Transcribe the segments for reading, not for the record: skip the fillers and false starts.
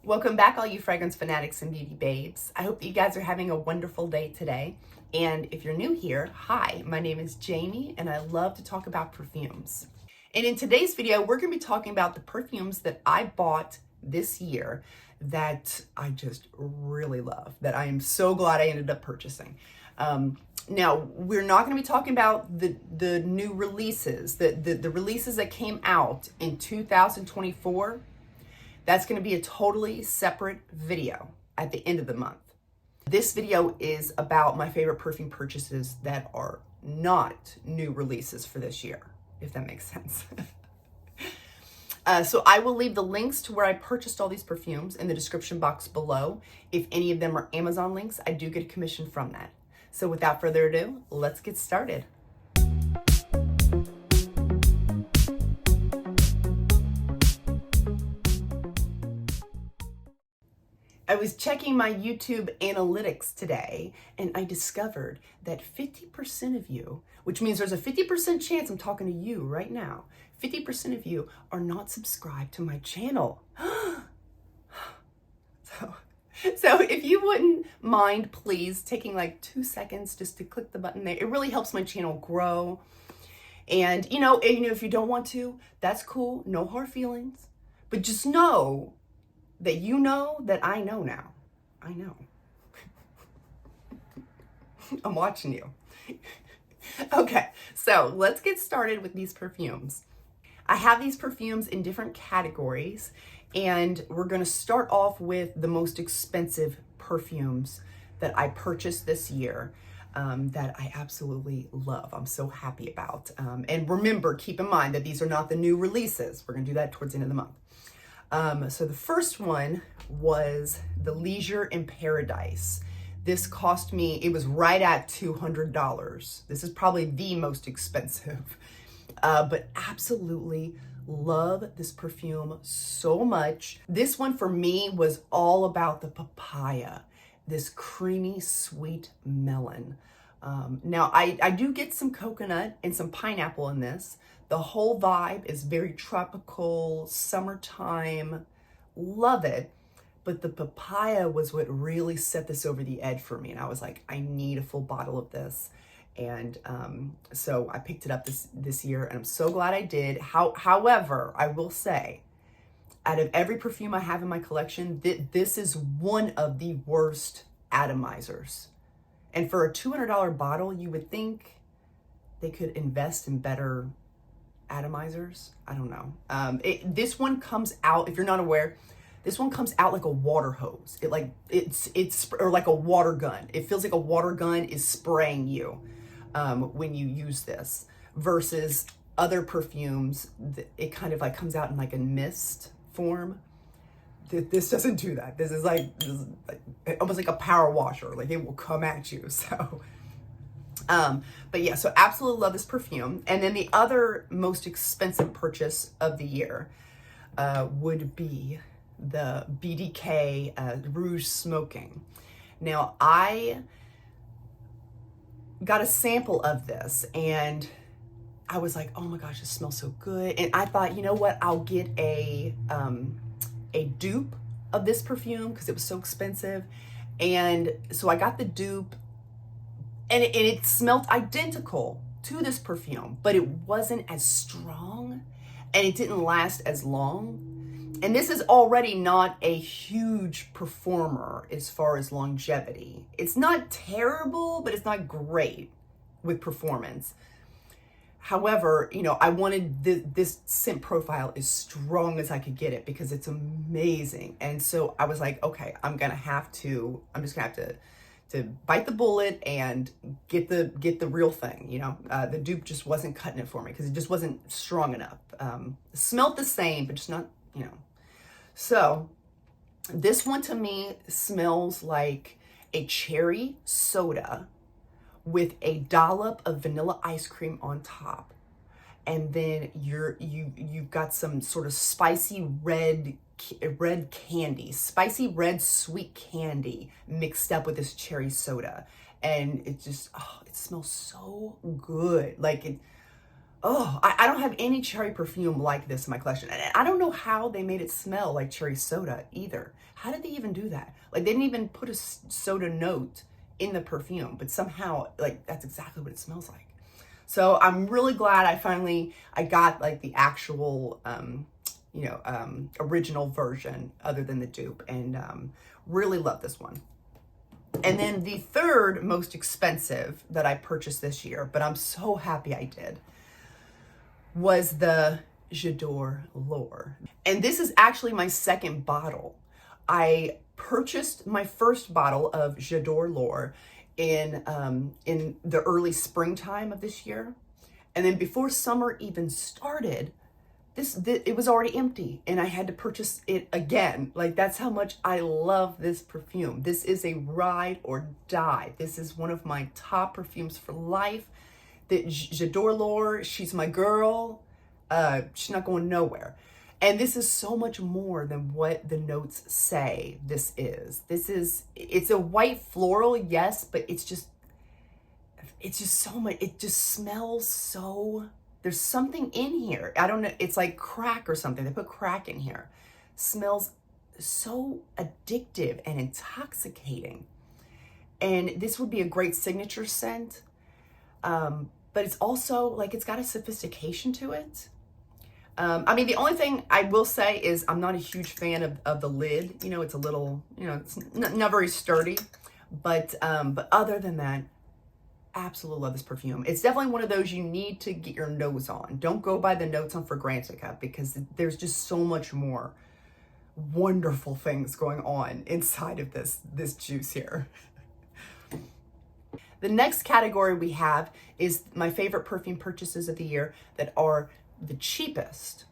Welcome back, all you fragrance fanatics and beauty babes. I hope that you guys are having a wonderful day today. And if you're new here, hi, my name is Jamie and I love to talk about perfumes. And in today's video, we're gonna be talking about the perfumes that I bought this year that I just really love, that I am so glad I ended up purchasing. Now, we're not going to be talking about the new releases, the releases that came out in 2024. That's going to be a totally separate video at the end of the month. This video is about my favorite perfume purchases that are not new releases for this year, if that makes sense. So I will leave the links to where I purchased all these perfumes in the description box below. If any of them are Amazon links, I do get a commission from that. So without further ado, let's get started. I was checking my YouTube analytics today and I discovered that 50% of you, which means there's a 50% chance I'm talking to you right now, 50% of you are not subscribed to my channel. So if you wouldn't mind, please, taking like 2 seconds just to click the button there. It really helps my channel grow. And if you don't want to, that's cool. No hard feelings. But just know that you know that I know now. I know. I'm watching you. Okay, so let's get started with these perfumes. I have these perfumes in different categories, and we're gonna start off with the most expensive perfumes that I purchased this year that I absolutely love. I'm so happy about. And remember, keep in mind that these are not the new releases. We're gonna do that towards the end of the month. So the first one was the Leisure in Paradise. This cost me, it was right at $200. This is probably the most expensive, but absolutely love this perfume so much. This one for me was all about the papaya, this creamy, sweet melon. Now I do get some coconut and some pineapple in this. The whole vibe is very tropical, summertime, love it. But the papaya was what really set this over the edge for me. And I was like, I need a full bottle of this. And so I picked it up this year and I'm so glad I did. However, I will say, out of every perfume I have in my collection, this is one of the worst atomizers. And for a $200 bottle, you would think they could invest in better atomizers. I don't know. This one comes out, if you're not aware, this one comes out like a water hose. Or like a water gun. It feels like a water gun is spraying you when you use this, versus other perfumes, it kind of like comes out in like a mist form. This doesn't do that. This is like almost like a power washer. Like it will come at you. So, but yeah, so absolutely love this perfume. And then the other most expensive purchase of the year would be the BDK Rouge Smoking. Now I got a sample of this and I was like, oh my gosh, it smells so good. And I thought, you know what, I'll get a dupe of this perfume because it was so expensive. And so I got the dupe and it smelled identical to this perfume, but it wasn't as strong and it didn't last as long. And this is already not a huge performer as far as longevity. It's not terrible, but it's not great with performance. However, I wanted this scent profile as strong as I could get it because it's amazing. And so I was like, okay, I'm just gonna have to bite the bullet and get the real thing. The dupe just wasn't cutting it for me because it just wasn't strong enough. Smelled the same, but just not, So this one to me smells like a cherry soda with a dollop of vanilla ice cream on top. And then you've got some sort of spicy red candy, spicy red sweet candy mixed up with this cherry soda. And it just, it smells so good. Like it, Oh, I don't have any cherry perfume like this in my collection. And I don't know how they made it smell like cherry soda either. How did they even do that? Like, they didn't even put a soda note in the perfume, but somehow, like, that's exactly what it smells like. So I'm really glad I got like the actual, original version other than the dupe, and really love this one. And then the third most expensive that I purchased this year, but I'm so happy I did, was the J'adore L'Or. And this is actually my second bottle. I purchased my first bottle of J'adore L'Or in the early springtime of this year. And then before summer even started, it was already empty, and I had to purchase it again. Like, that's how much I love this perfume. This is a ride or die. This is one of my top perfumes for life. The J'adore L'Or, she's my girl. She's not going nowhere. And this is so much more than what the notes say this is. It's a white floral, yes, but it's just so much. It just smells so, there's something in here. I don't know. It's like crack or something. They put crack in here. Smells so addictive and intoxicating. And this would be a great signature scent. But it's also like, it's got a sophistication to it. I mean, the only thing I will say is I'm not a huge fan of the lid. You know, it's a little, it's not very sturdy. But other than that, absolutely love this perfume. It's definitely one of those you need to get your nose on. Don't go by the notes on Fragrantica, because there's just so much more wonderful things going on inside of this juice here. The next category we have is my favorite perfume purchases of the year that are the cheapest.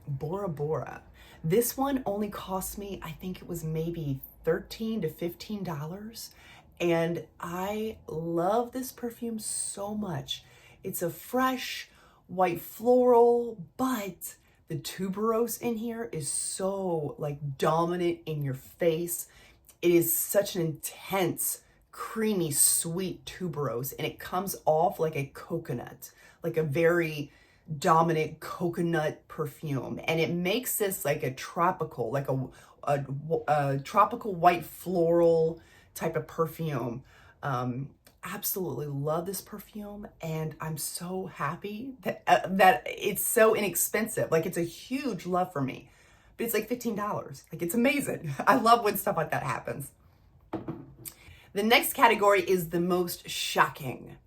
Bora Bora. This one only cost me, I think it was maybe $13 to $15. And I love this perfume so much. It's a fresh white floral, but the tuberose in here is so like dominant in your face. It is such an intense, creamy, sweet tuberose, and it comes off like a coconut, like a very dominant coconut perfume. And it makes this like a tropical, like a tropical white floral type of perfume. Absolutely love this perfume, and I'm so happy that it's so inexpensive. Like, it's a huge love for me, but it's like $15. Like, it's amazing. I love when stuff like that happens. The next category is the most shocking.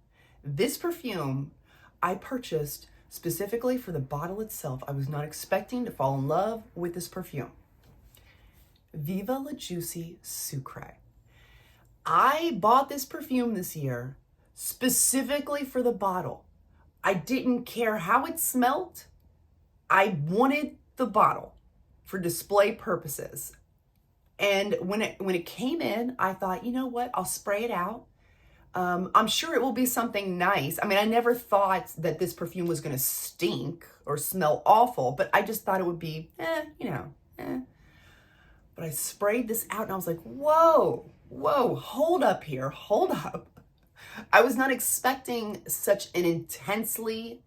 This perfume I purchased specifically for the bottle itself. I was not expecting to fall in love with this perfume. Viva la Juicy Sucre. I bought this perfume this year specifically for the bottle. I didn't care how it smelled. I wanted the bottle for display purposes. And when it came in, I thought, you know what? I'll spray it out. I'm sure it will be something nice. I mean, I never thought that this perfume was going to stink or smell awful, but I just thought it would be, But I sprayed this out and I was like, whoa, hold up here, hold up. I was not expecting such an intensely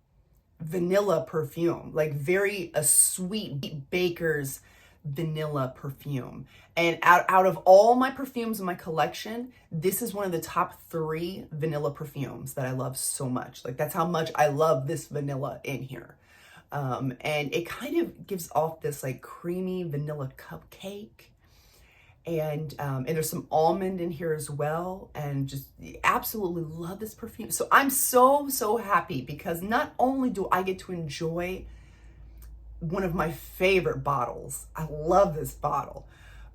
vanilla perfume, like a sweet baker's vanilla perfume. And out of all my perfumes in my collection, this is one of the top 3 vanilla perfumes that I love so much. Like, that's how much I love this vanilla in here. And it kind of gives off this like creamy vanilla cupcake. And there's some almond in here as well, and just absolutely love this perfume. So I'm so happy, because not only do I get to enjoy one of my favorite bottles, I love this bottle,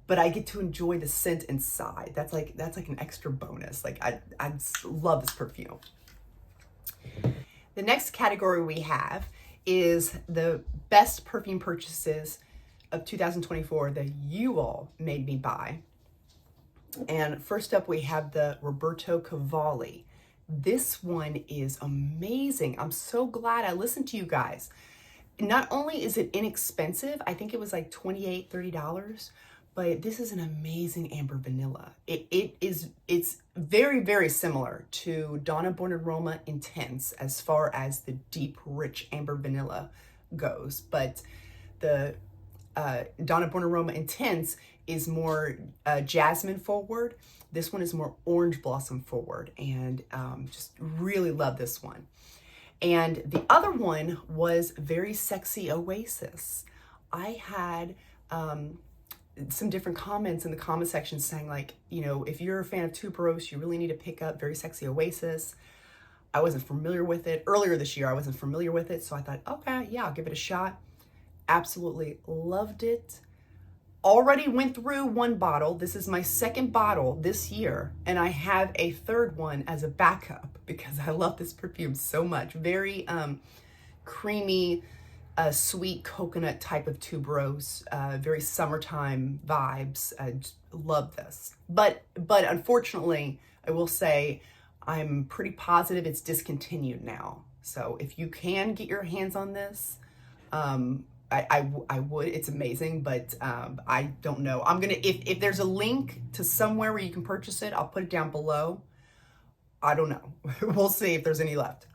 but I get to enjoy the scent inside. That's like an extra bonus. Like, I love this perfume. The next category we have is the best perfume purchases of 2024 that you all made me buy. And first up, we have the Roberto Cavalli. This one is amazing. I'm so glad I listened to you guys. Not only is it inexpensive, I think it was like $28, $30, but this is an amazing amber vanilla. It's very, very similar to Donna Born Aroma Intense as far as the deep, rich amber vanilla goes, but the Donna Born Aroma Intense is more jasmine forward. This one is more orange blossom forward, and just really love this one. And the other one was Very Sexy Oasis. I had some different comments in the comment section saying, like, you know, if you're a fan of tuberose, you really need to pick up Very Sexy Oasis. I wasn't familiar with it. Earlier this year, I wasn't familiar with it, so I thought, okay, yeah, I'll give it a shot. Absolutely loved it. Already went through one bottle. This is my second bottle this year, and I have a third one as a backup because I love this perfume so much. Very creamy, sweet coconut type of tuberose, very summertime vibes. I just love this. But unfortunately, I will say I'm pretty positive it's discontinued now. So if you can get your hands on this, I would. It's amazing, but I don't know. I'm gonna, if there's a link to somewhere where you can purchase it, I'll put it down below. I don't know. We'll see if there's any left.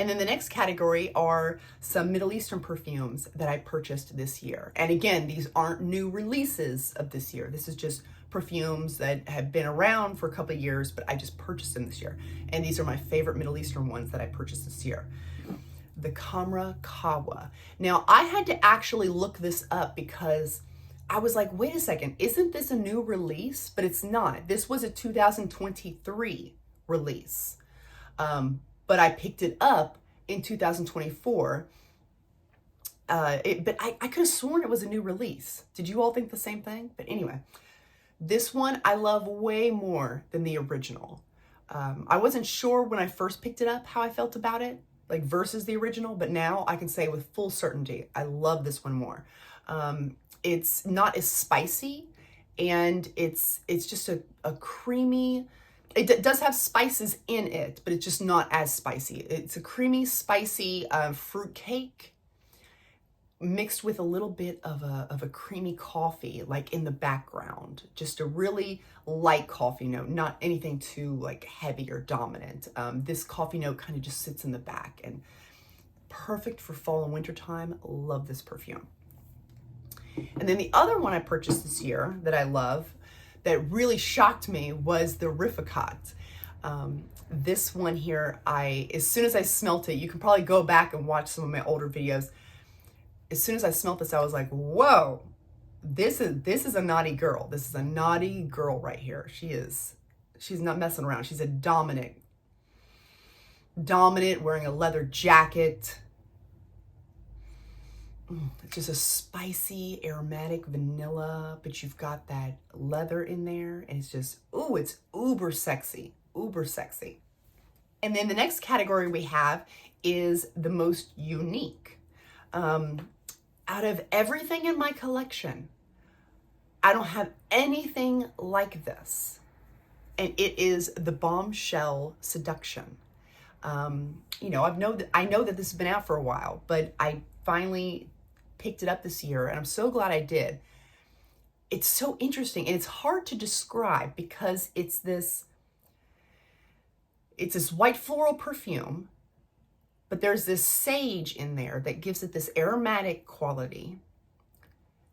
And then the next category are some Middle Eastern perfumes that I purchased this year. And again, these aren't new releases of this year. This is just perfumes that have been around for a couple of years, but I just purchased them this year. And these are my favorite Middle Eastern ones that I purchased this year. The Kamra Kawa. Now, I had to actually look this up because I was like, wait a second, isn't this a new release? But it's not. This was a 2023 release. But I picked it up in 2024. But I could have sworn it was a new release. Did you all think the same thing? But anyway, this one I love way more than the original. I wasn't sure when I first picked it up how I felt about it, like versus the original, but now I can say with full certainty, I love this one more. It's not as spicy, and it's just a creamy, it does have spices in it, but it's just not as spicy. It's a creamy, spicy fruit cake mixed with a little bit of a creamy coffee, like in the background. Just a really light coffee note, not anything too like heavy or dominant. This coffee note kind of just sits in the back, and perfect for fall and winter time. Love this perfume. And then the other one I purchased this year that I love, that really shocked me, was the Rificat. This one here, as soon as I smelt it, you can probably go back and watch some of my older videos. As soon as I smelt this, I was like, whoa, this is a naughty girl. This is a naughty girl right here. She's not messing around. She's a dominant, wearing a leather jacket. It's just a spicy, aromatic vanilla, but you've got that leather in there, and it's just, ooh, it's uber sexy, uber sexy. And then the next category we have is the most unique. Out of everything in my collection, I don't have anything like this. And it is the Bombshell Seduction. You know, I know that this has been out for a while, but I finally picked it up this year, and I'm so glad I did. It's so interesting, and it's hard to describe because it's this white floral perfume, but there's this sage in there that gives it this aromatic quality.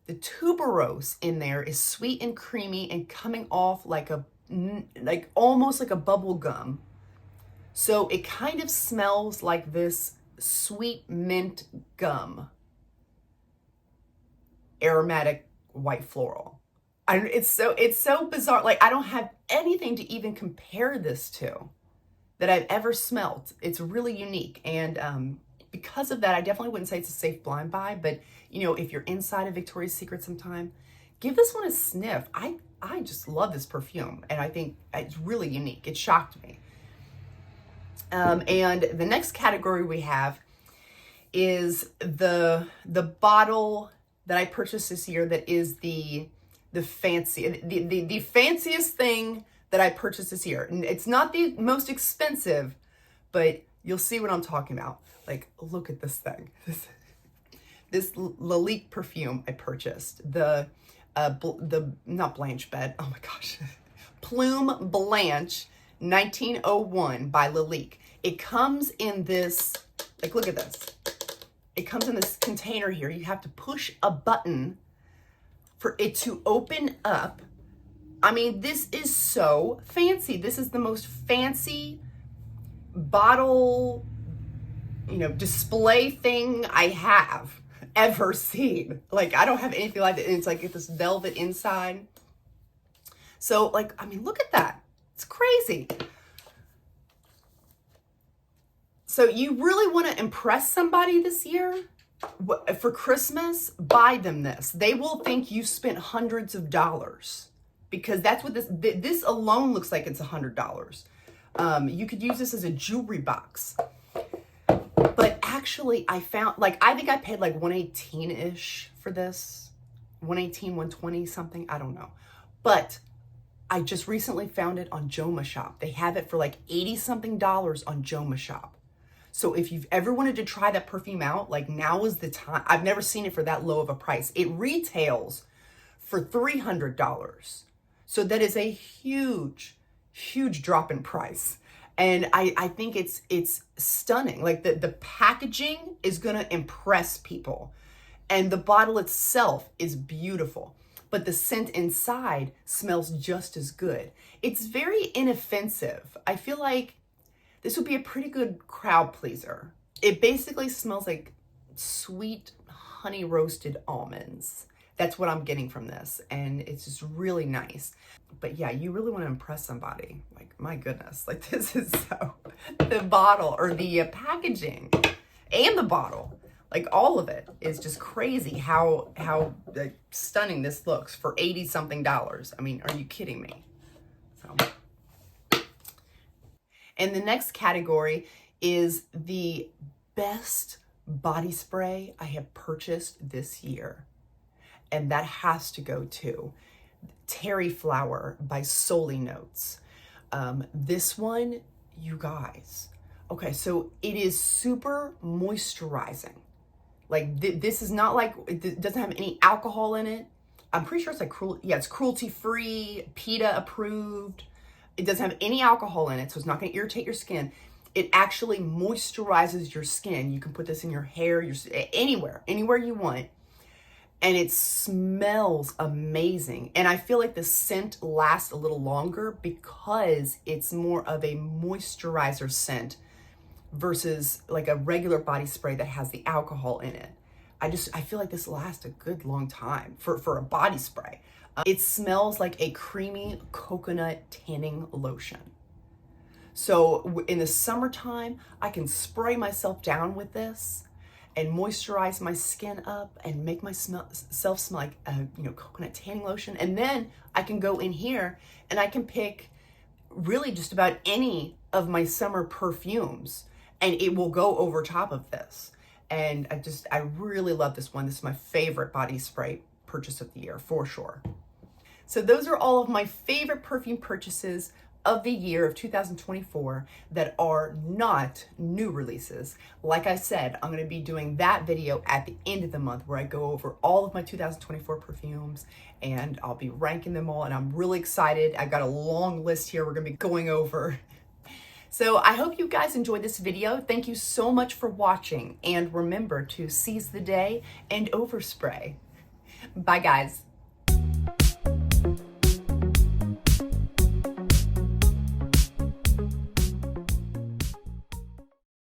The tuberose in there is sweet and creamy and coming off like almost like a bubble gum. So it kind of smells like this sweet mint gum. Aromatic white floral. It's so bizarre. Like, I don't have anything to even compare this to that I've ever smelt. It's really unique. And because of that, I definitely wouldn't say it's a safe blind buy, but you know, if you're inside of Victoria's Secret sometime, give this one a sniff. I just love this perfume, and I think it's really unique. It shocked me. And the next category we have is the bottle that I purchased this year that is the fanciest thing that I purchased this year. And it's not the most expensive, but you'll see what I'm talking about. Like, look at this thing. This Lalique perfume I purchased. The not Blanche Bed, oh my gosh, Plume Blanche 1901 by Lalique. It comes in this, like, look at this. It comes in this container here. You have to push a button for it to open up. I mean, this is so fancy. This is the most fancy bottle, display thing I have ever seen. Like, I don't have anything like that. And it's like this velvet inside. So, like, I mean, look at that. It's crazy. So you really want to impress somebody this year? For Christmas, buy them this. They will think you spent hundreds of dollars, because that's what this alone looks like. It's $100. You could use this as a jewelry box. But actually, I found, like, I think I paid like $118-ish for this. $118, $120 something. I don't know. But I just recently found it on Joma Shop. They have it for like $80 something on Joma Shop. So if you've ever wanted to try that perfume out, like, now is the time. I've never seen it for that low of a price. It retails for $300. So that is a huge, huge drop in price. And I think it's stunning. Like, the packaging is gonna impress people. And the bottle itself is beautiful. But the scent inside smells just as good. It's very inoffensive. I feel like this would be a pretty good crowd pleaser. It basically smells like sweet honey roasted almonds. That's what I'm getting from this. And it's just really nice. But yeah, you really want to impress somebody. Like, my goodness, like, this is so, the bottle, or the packaging and the bottle, like, all of it is just crazy how like, stunning this looks for $80 something. I mean, are you kidding me? So. And the next category is the best body spray I have purchased this year. And that has to go to Terry Flower by Soli Notes. This one, you guys. Okay, so it is super moisturizing. Like, this is not like, it doesn't have any alcohol in it. I'm pretty sure it's like it's cruelty-free, PETA approved. It doesn't have any alcohol in it, so it's not going to irritate your skin. It actually moisturizes your skin. You can put this in your hair, anywhere you want. And it smells amazing. And I feel like the scent lasts a little longer because it's more of a moisturizer scent versus like a regular body spray that has the alcohol in it. I feel like this lasts a good long time for a body spray. It smells like a creamy coconut tanning lotion. So in the summertime, I can spray myself down with this and moisturize my skin up and make myself smell like a coconut tanning lotion. And then I can go in here and I can pick really just about any of my summer perfumes, and it will go over top of this. And I really love this one. This is my favorite body spray purchase of the year, for sure. So those are all of my favorite perfume purchases of the year of 2024 that are not new releases. Like I said, I'm going to be doing that video at the end of the month where I go over all of my 2024 perfumes and I'll be ranking them all, and I'm really excited. I've got a long list here we're going to be going over. So I hope you guys enjoyed this video. Thank you so much for watching, and remember to seize the day and overspray. Bye guys.